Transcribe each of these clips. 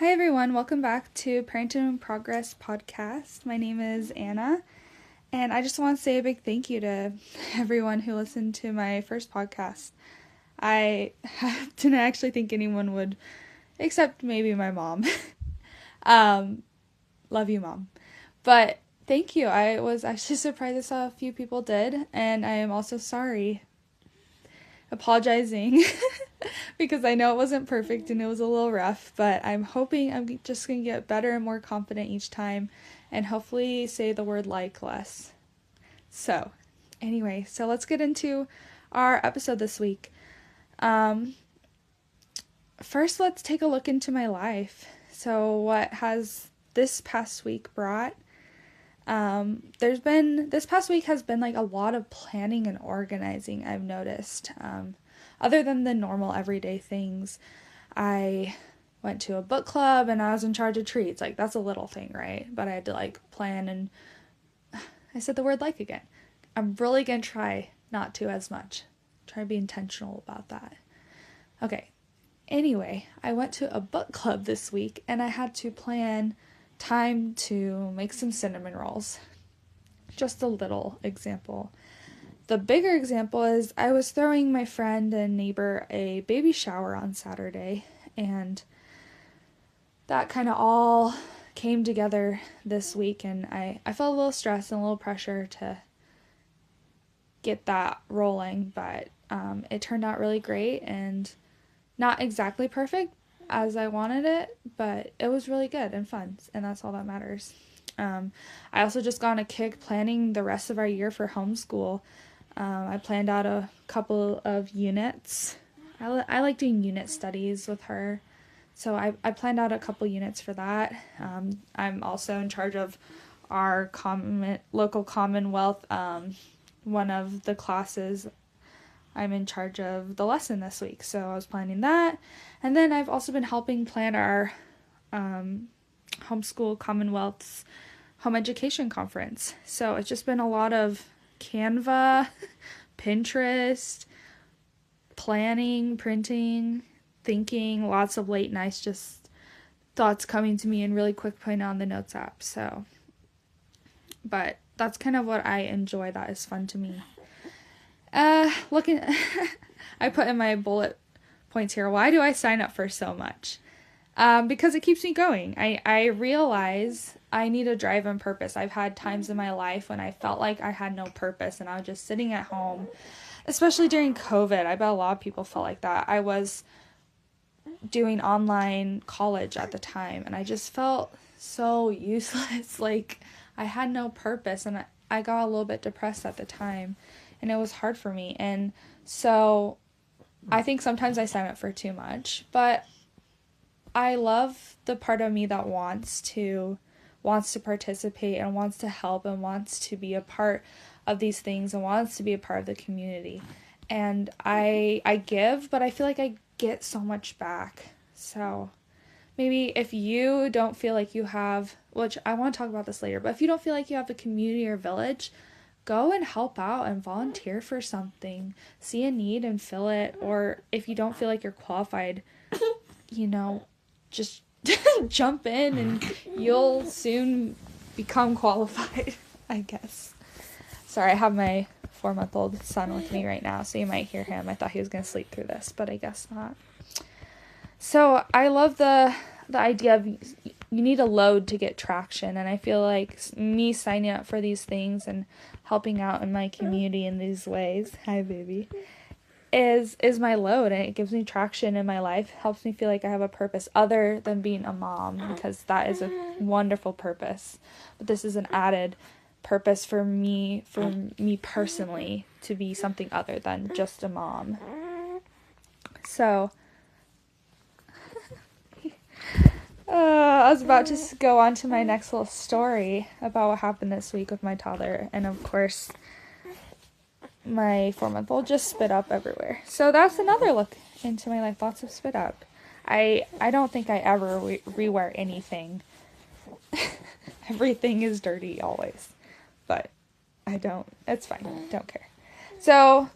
Hi everyone, welcome back to Parenting in Progress podcast. My name is Anna, and I just want to say a big thank you to everyone who listened to my first podcast. I didn't actually think anyone would, except maybe my mom. Love you, Mom. But thank you. I was actually surprised I saw a few people did, and I am also sorry. Apologizing because I know it wasn't perfect and it was a little rough, but I'm hoping I'm just going to get better and more confident each time and hopefully say the word like less. So let's get into our episode this week. First, let's take a look into my life. So what has this past week brought? This past week has been like a lot of planning and organizing, I've noticed. Other than the normal everyday things, I went to a book club and I was in charge of treats. Like, that's a little thing, right? But I had to plan, and I said the word like again. I'm really going to try not to as much. Try to be intentional about that. Okay. Anyway, I went to a book club this week and I had to plan time to make some cinnamon rolls. Just a little example. The bigger example is I was throwing my friend and neighbor a baby shower on Saturday, and that kind of all came together this week, and I felt a little stress and a little pressure to get that rolling, but it turned out really great and not exactly perfect as I wanted it, but it was really good and fun, and that's all that matters. I also just got on a kick planning the rest of our year for homeschool. I planned out a couple of units. I like doing unit studies with her, so I planned out a couple units for that. I'm also in charge of our local Commonwealth. One of the classes, I'm in charge of the lesson this week, so I was planning that. And then I've also been helping plan our Homeschool Commonwealth's home education conference. So it's just been a lot of Canva, Pinterest, planning, printing, thinking, lots of late nights, just thoughts coming to me and really quick putting on the notes app. So, but that's kind of what I enjoy. That is fun to me. I put in my bullet points here, why do I sign up for so much? Because it keeps me going. I realize I need a drive and purpose. I've had times in my life when I felt like I had no purpose and I was just sitting at home, especially during COVID. I bet a lot of people felt like that. I was doing online college at the time and I just felt so useless. Like, I had no purpose, and I got a little bit depressed at the time, and it was hard for me. And so I think sometimes I sign up for too much, but I love the part of me that wants to participate and wants to help and wants to be a part of these things and wants to be a part of the community. And I give, but I feel like I get so much back. So maybe if you don't feel like you have, which I want to talk about this later, but if you don't feel like you have a community or village, go and help out and volunteer for something. See a need and fill it. Or if you don't feel like you're qualified, just jump in and you'll soon become qualified, I guess. Sorry, I have my 4-month-old son with me right now, so you might hear him. I thought he was going to sleep through this, but I guess not. So I love the idea of you need a load to get traction, and I feel like me signing up for these things and helping out in my community in these ways, hi baby, is my load, and it gives me traction in my life, helps me feel like I have a purpose other than being a mom, because that is a wonderful purpose, but this is an added purpose for me personally, to be something other than just a mom. So I was about to go on to my next little story about what happened this week with my toddler, and of course my 4-month-old just spit up everywhere. So that's another look into my life, lots of spit up. I don't think I ever rewear anything. Everything is dirty always, but it's fine, don't care. So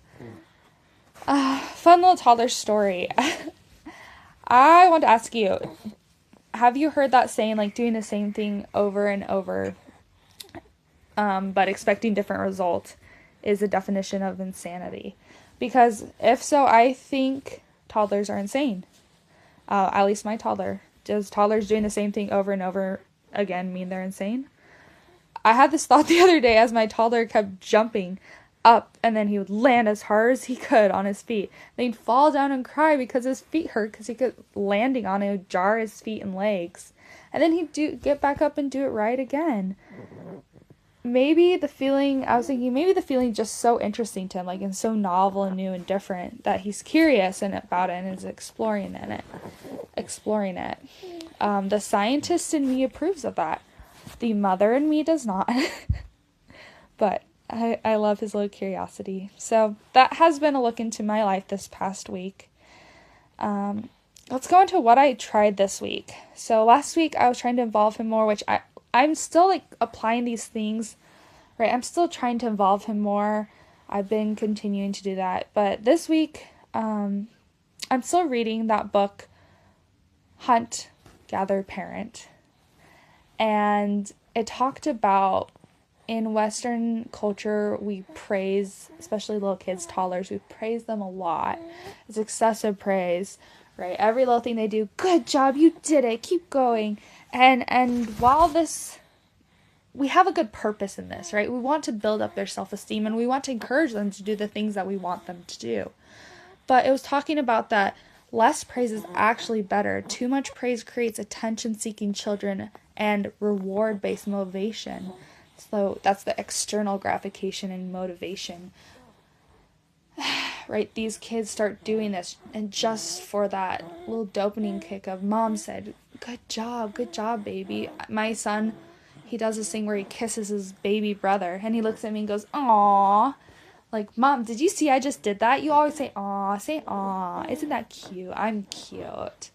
fun little toddler story. I want to ask you, have you heard that saying, like, doing the same thing over and over, but expecting different results is a definition of insanity? Because if so, I think toddlers are insane. At least my toddler. Does toddlers doing the same thing over and over again mean they're insane? I had this thought the other day as my toddler kept jumping up, and then he would land as hard as he could on his feet. Then he'd fall down and cry because his feet hurt, because he kept landing on it, would jar his feet and legs. And then he'd get back up and do it right again. Maybe the feeling just so interesting to him, like, and so novel and new and different, that he's curious about it and is exploring it. The scientist in me approves of that. The mother in me does not. But I love his little curiosity. So that has been a look into my life this past week. Let's go into what I tried this week. So last week I was trying to involve him more, which I'm still, like, applying these things, right? I'm still trying to involve him more. I've been continuing to do that. But this week, I'm still reading that book, Hunt, Gather, Parent. And it talked about, in Western culture, we praise, especially little kids, toddlers, we praise them a lot. It's excessive praise, right? Every little thing they do, good job, you did it, keep going. And while we have a good purpose in this, right? We want to build up their self-esteem, and we want to encourage them to do the things that we want them to do. But it was talking about that less praise is actually better. Too much praise creates attention-seeking children and reward-based motivation. So that's the external gratification and motivation. Right? These kids start doing this, and just for that little dopamine kick of, mom said, good job, baby. My son, he does this thing where he kisses his baby brother, and he looks at me and goes, aww. Like, mom, did you see I just did that? You always say aww. Isn't that cute? I'm cute.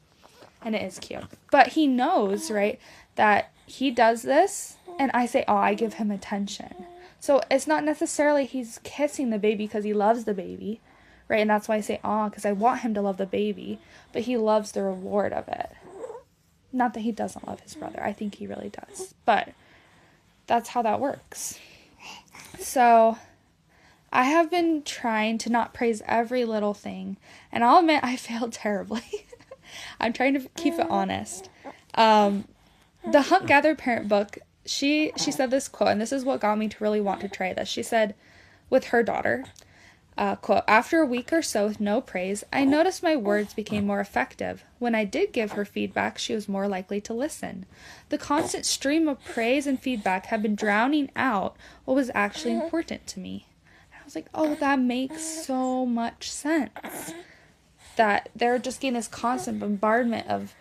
And it is cute. But he knows, right, that he does this, and I say, I give him attention. So it's not necessarily he's kissing the baby because he loves the baby, right? And that's why I say, because I want him to love the baby, but he loves the reward of it. Not that he doesn't love his brother. I think he really does. But that's how that works. So I have been trying to not praise every little thing, and I'll admit I failed terribly. I'm trying to keep it honest. The Hunt, Gather, Parent book, she said this quote, and this is what got me to really want to try this. She said, with her daughter, quote, after a week or so with no praise, I noticed my words became more effective. When I did give her feedback, she was more likely to listen. The constant stream of praise and feedback had been drowning out what was actually important to me. I was like, that makes so much sense. That they're just getting this constant bombardment of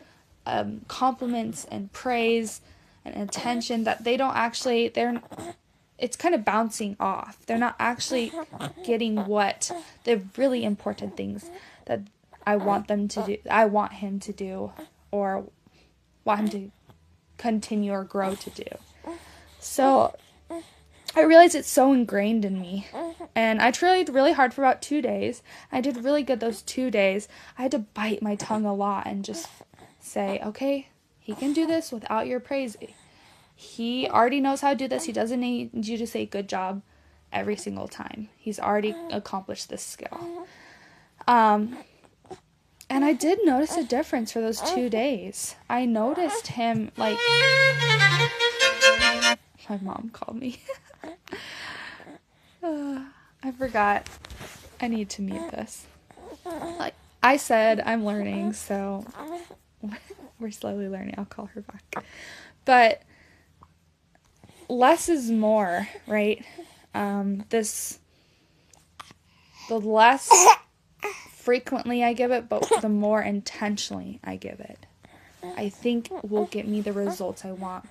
compliments and praise and attention that they don't actually, it's kind of bouncing off. They're not actually getting what the really important things that I want them to do, I want him to do, or want him to continue or grow to do. So I realized it's so ingrained in me, and I tried really hard for about 2 days. I did really good those 2 days. I had to bite my tongue a lot and just say, okay, he can do this without your praise. He already knows how to do this. He doesn't need you to say good job every single time. He's already accomplished this skill. And I did notice a difference for those 2 days. I noticed him, like, my mom called me. I forgot. I need to mute this. Like I said, I'm learning, so we're slowly learning. I'll call her back. But less is more, right? The less frequently I give it, but the more intentionally I give it, I think will get me the results I want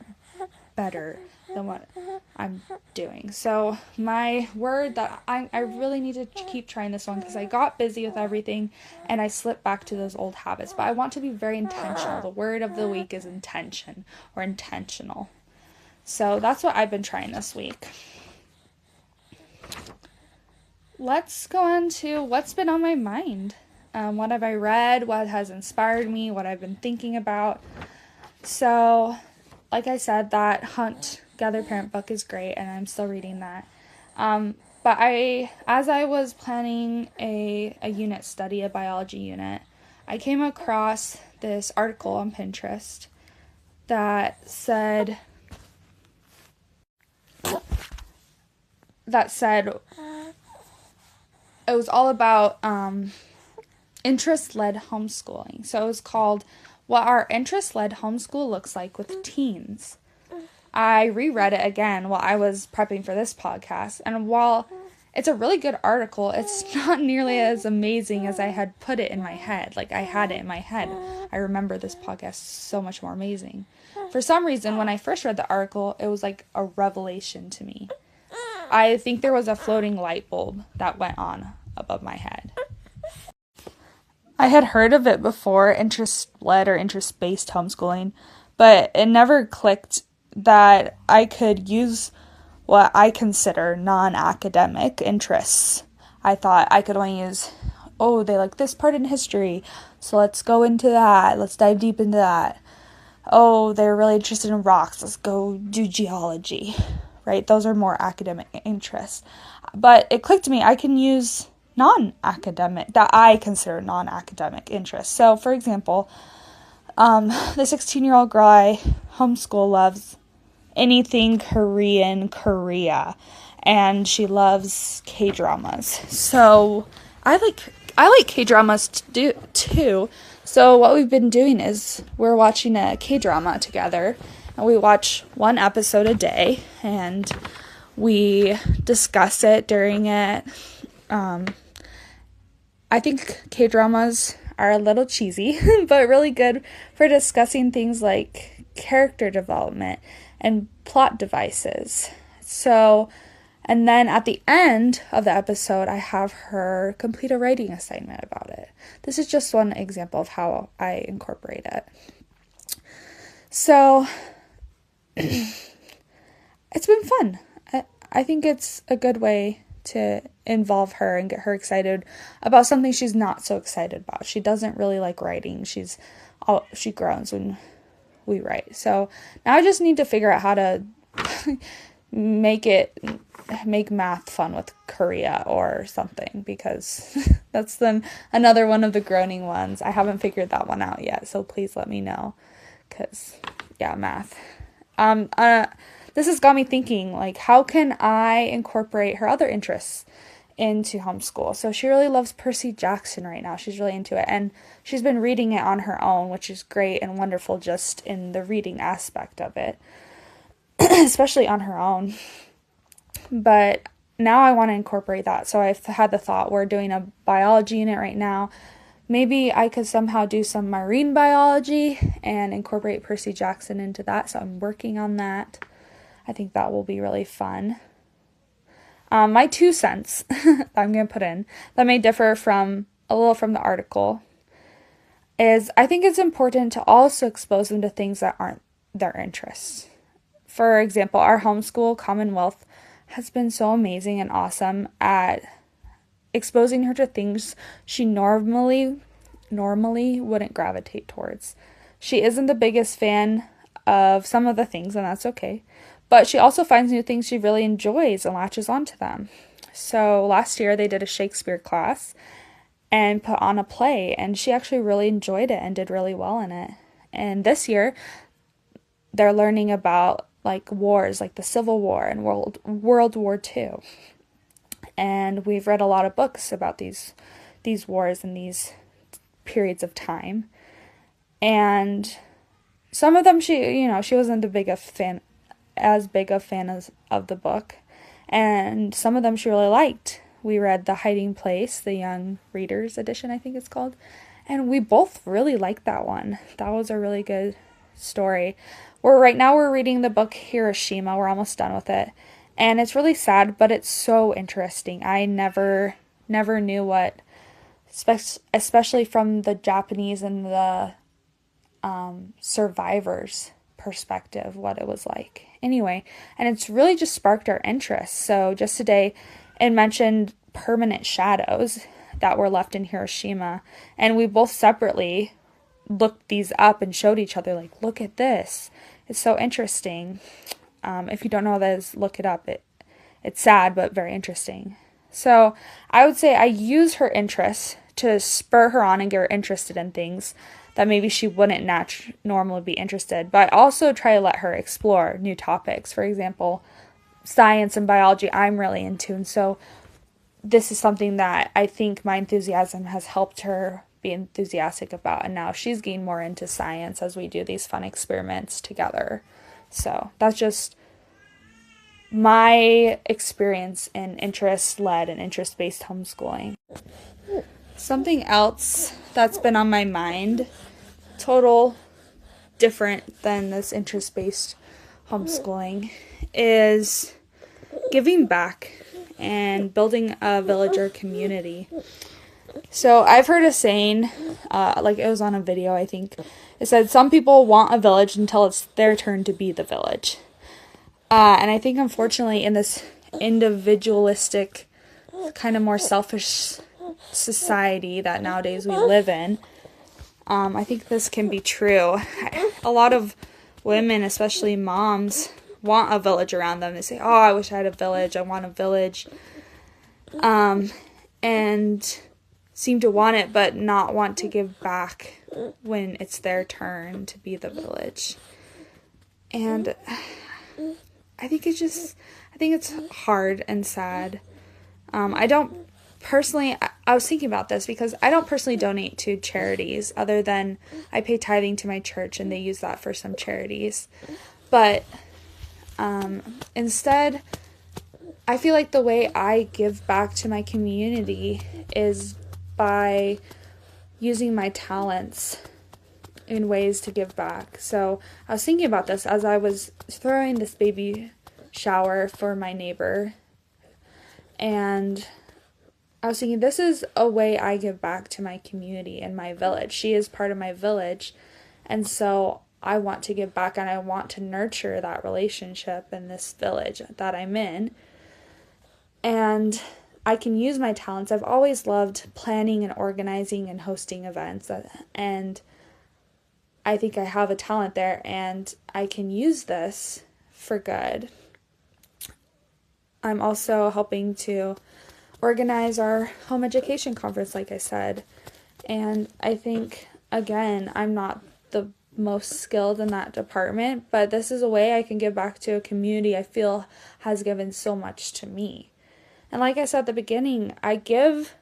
better than what I'm doing. So my word that I really need to keep trying this one, because I got busy with everything and I slipped back to those old habits, but I want to be very intentional. The word of the week is intention, or intentional. So that's what I've been trying this week. Let's go on to what's been on my mind. What have I read? What has inspired me? What I've been thinking about? So, like I said, that Hunt Gather Parent book is great, and I'm still reading that. But as I was planning a unit study, a biology unit, I came across this article on Pinterest that said it was all about interest-led homeschooling. So it was called What Our Interest-Led Homeschool Looks Like with Teens. I reread it again while I was prepping for this podcast, and while it's a really good article, it's not nearly as amazing as I had put it in my head. Like, I had it in my head. I remember this podcast so much more amazing. For some reason, when I first read the article, it was like a revelation to me. I think there was a floating light bulb that went on above my head. I had heard of it before, interest-led or interest-based homeschooling, but it never clicked that I could use what I consider non-academic interests. I thought I could only use, oh, they like this part in history, so let's go into that. Let's dive deep into that. Oh, they're really interested in rocks. Let's go do geology, right? Those are more academic interests. But it clicked to me, I can use non-academic, that I consider non-academic interests. So, for example, the 16-year-old girl I homeschool loves anything Korea, and she loves K-dramas. So I like K-dramas too. So what we've been doing is we're watching a K-drama together, and we watch one episode a day, and we discuss it during it. I think K-dramas are a little cheesy, but really good for discussing things like character development and plot devices. So, and then at the end of the episode, I have her complete a writing assignment about it. This is just one example of how I incorporate it. So, it's been fun. I think it's a good way to involve her and get her excited about something she's not so excited about. She doesn't really like writing. She groans when we write. So now I just need to figure out how to make math fun with Korea or something, because that's another one of the groaning ones. I haven't figured that one out yet, so please let me know, because yeah, math. This has got me thinking, like, how can I incorporate her other interests into homeschool? So she really loves Percy Jackson right now. She's really into it, and she's been reading it on her own, which is great and wonderful just in the reading aspect of it, especially on her own. But now I want to incorporate that. So I've had the thought, we're doing a biology unit right now. Maybe I could somehow do some marine biology and incorporate Percy Jackson into that. So I'm working on that. I think that will be really fun. My 2 cents that I'm going to put in that may differ a little from the article is I think it's important to also expose them to things that aren't their interests. For example, our homeschool, Commonwealth, has been so amazing and awesome at exposing her to things she normally wouldn't gravitate towards. She isn't the biggest fan of some of the things, and that's okay. But she also finds new things she really enjoys and latches onto them. So last year they did a Shakespeare class and put on a play, and she actually really enjoyed it and did really well in it. And this year they're learning about like wars, like the Civil War and World War II. And we've read a lot of books about these wars and these periods of time. And some of them she wasn't as big a fan of the book, and some of them she really liked. We read The Hiding Place, the Young Readers Edition, I think it's called, and we both really liked that one. That was a really good story. Right now we're reading the book Hiroshima. We're almost done with it, and it's really sad, but it's so interesting. I never knew what, especially from the Japanese and the survivors' perspective, what it was like. Anyway, and it's really just sparked our interest. So just today, it mentioned permanent shadows that were left in Hiroshima, and we both separately looked these up and showed each other, like, look at this. It's so interesting. If you don't know what that is, look it up. It's sad, but very interesting. So I would say I use her interests to spur her on and get her interested in things that maybe she wouldn't normally be interested. But I also try to let her explore new topics. For example, science and biology I'm really into. And so this is something that I think my enthusiasm has helped her be enthusiastic about. And now she's getting more into science as we do these fun experiments together. So that's just my experience in interest-led and interest-based homeschooling. Something else that's been on my mind, total different than this interest-based homeschooling, is giving back and building a village or community. So I've heard a saying, like it was on a video, I think. It said, some people want a village until it's their turn to be the village. And I think, unfortunately, in this individualistic, kind of more selfish society that nowadays we live in, I think this can be true. A lot of women, especially moms, want a village around them. They say, oh, I wish I had a village. I want a village. And seem to want it, but not want to give back when it's their turn to be the village. And I think it's hard and sad. I was thinking about this because I don't personally donate to charities other than I pay tithing to my church and they use that for some charities. But instead, I feel like the way I give back to my community is by using my talents in ways to give back. So I was thinking about this as I was throwing this baby shower for my neighbor. And I was thinking, this is a way I give back to my community and my village. She is part of my village. And so I want to give back and I want to nurture that relationship in this village that I'm in. And I can use my talents. I've always loved planning and organizing and hosting events. And I think I have a talent there and I can use this for good. I'm also helping to organize our home education conference, like I said. And I think, again, I'm not the most skilled in that department, but this is a way I can give back to a community I feel has given so much to me. And like I said at the beginning, I give,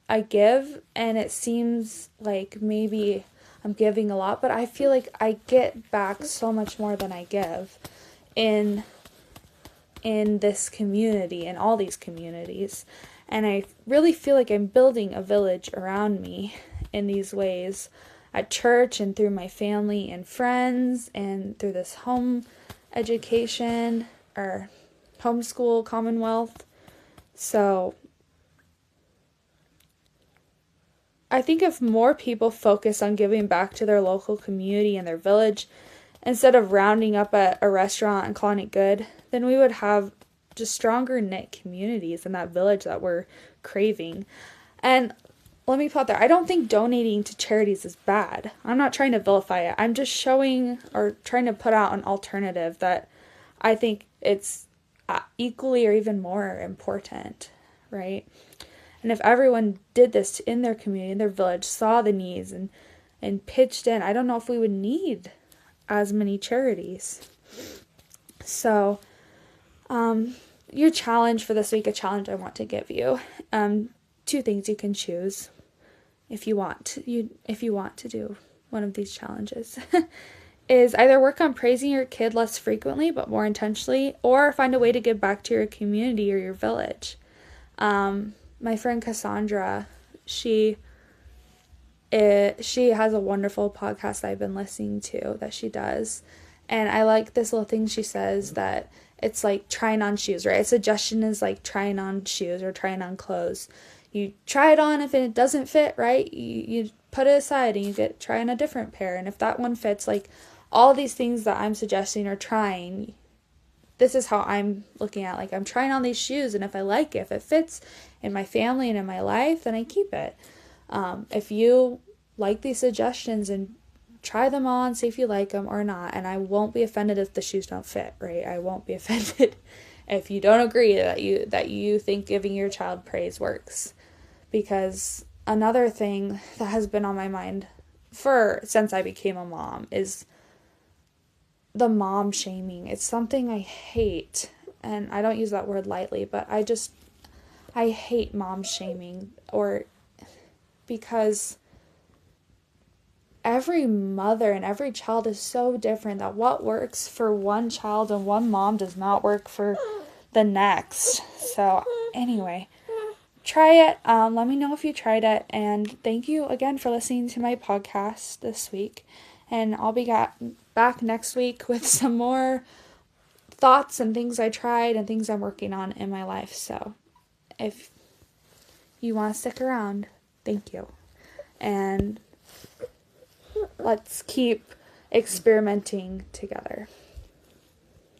and it seems like maybe I'm giving a lot, but I feel like I get back so much more than I give in this community, in all these communities. And I really feel like I'm building a village around me in these ways, at church and through my family and friends and through this home education or homeschool commonwealth. So I think if more people focus on giving back to their local community and their village instead of rounding up at a restaurant and calling it good, then we would have just stronger knit communities in that village that we're craving. And let me put out there, I don't think donating to charities is bad. I'm not trying to vilify it. I'm just showing or trying to put out an alternative that I think it's equally or even more important, right? And if everyone did this in their community, in their village, saw the needs and pitched in, I don't know if we would need as many charities. So, your challenge for this week, a challenge I want to give you, 2 things you can choose if you want to do one of these challenges. Is either work on praising your kid less frequently but more intentionally, or find a way to give back to your community or your village. My friend Cassandra, she has a wonderful podcast I've been listening to that she does, and I like this little thing she says that it's like trying on shoes, right? A suggestion is like trying on shoes or trying on clothes. You try it on, if it doesn't fit, right, you put it aside and you try on a different pair, and if that one fits, like all these things that I'm suggesting or trying, this is how I'm looking at, like I'm trying on these shoes, and if I like it, if it fits in my family and in my life, then I keep it. If you like these suggestions and try them on, see if you like them or not. And I won't be offended if the shoes don't fit, right? I won't be offended if you don't agree that you think giving your child praise works. Because another thing that has been on my mind since I became a mom is the mom shaming. It's something I hate, and I don't use that word lightly, but I hate mom shaming, because every mother and every child is so different that what works for one child and one mom does not work for the next. So anyway, try it. Let me know if you tried it, and thank you again for listening to my podcast this week. And I'll be back next week with some more thoughts and things I tried and things I'm working on in my life. So if you want to stick around, thank you. And let's keep experimenting together.